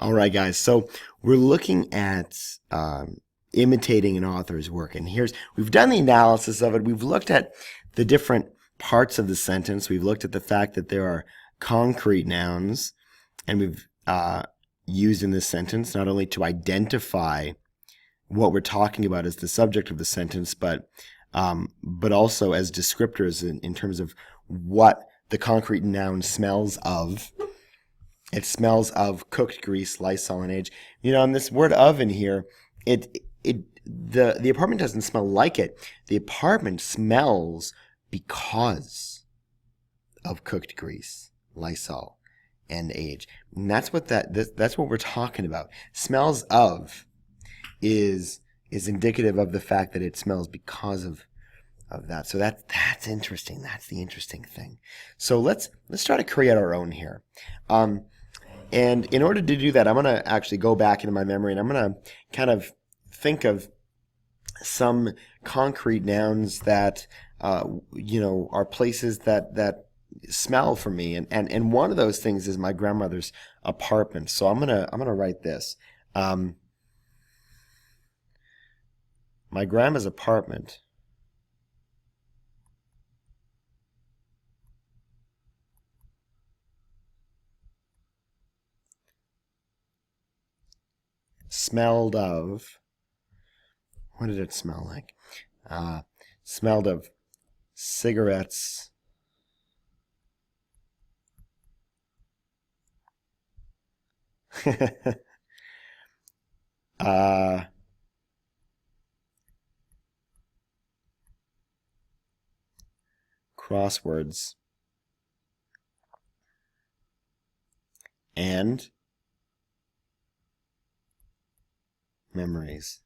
All right, guys. So we're looking at imitating an author's work, and we've done the analysis of it. We've looked at the different parts of the sentence. We've looked at the fact that there are concrete nouns, and we've used in this sentence not only to identify what we're talking about as the subject of the sentence, but also as descriptors in terms of what the concrete noun smells of. It smells of cooked grease, Lysol, and age. And this word "of" in here, the apartment doesn't smell like it. The apartment smells because of cooked grease, Lysol, and age. And that's what that's what we're talking about. Smells of is indicative of the fact that it smells because of that. So that's interesting. That's the interesting thing. So let's try to create our own here. And in order to do that, I'm going to actually go back into my memory and I'm going to kind of think of some concrete nouns that are places that smell for me. And one of those things is my grandmother's apartment. So I'm gonna write this. My grandma's apartment smelled of, what did it smell like? Smelled of cigarettes, crosswords, and memories.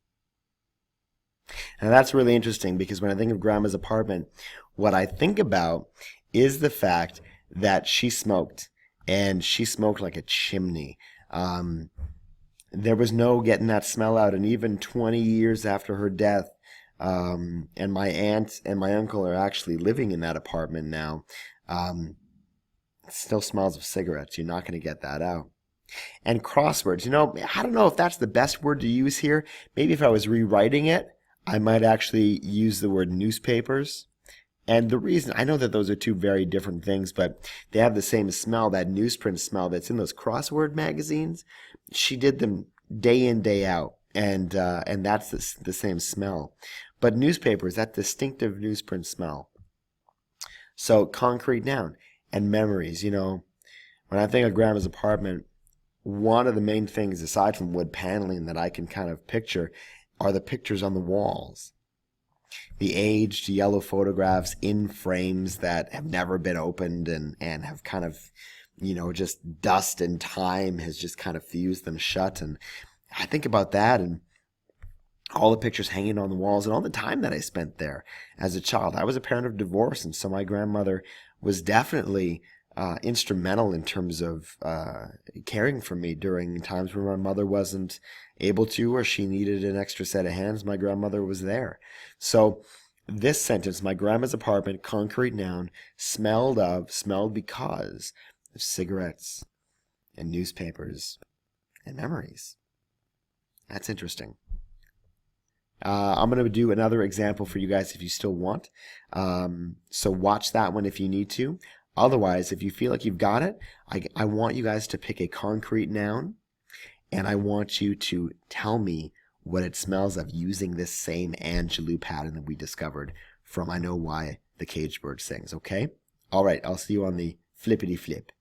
And that's really interesting because when I think of Grandma's apartment, what I think about is the fact that she smoked, and she smoked like a chimney. There was no getting that smell out, and even 20 years after her death, and my aunt and my uncle are actually living in that apartment now, it still smells of cigarettes. You're not going to get that out. And crosswords, I don't know if that's the best word to use here. Maybe if I was rewriting it, I might actually use the word newspapers. And the reason, I know that those are two very different things, but they have the same smell, that newsprint smell that's in those crossword magazines. She did them day in, day out, and that's the same smell. But newspapers, that distinctive newsprint smell. So concrete noun and memories. When I think of Grandma's apartment, one of the main things, aside from wood paneling, that I can kind of picture are the pictures on the walls. The aged yellow photographs in frames that have never been opened and have kind of, just dust and time has just kind of fused them shut. And I think about that and all the pictures hanging on the walls and all the time that I spent there as a child. I was a parent of divorce, and so my grandmother was definitely instrumental in terms of caring for me during times when my mother wasn't able to, or she needed an extra set of hands. My grandmother was there. So this sentence, my grandma's apartment, concrete noun, smelled because of cigarettes and newspapers and memories. That's interesting. I'm going to do another example for you guys if you still want. So watch that one if you need to. Otherwise, if you feel like you've got it, I want you guys to pick a concrete noun, and I want you to tell me what it smells of using this same Angelou pattern that we discovered from I Know Why the Caged Bird Sings, okay? All right, I'll see you on the flippity flip.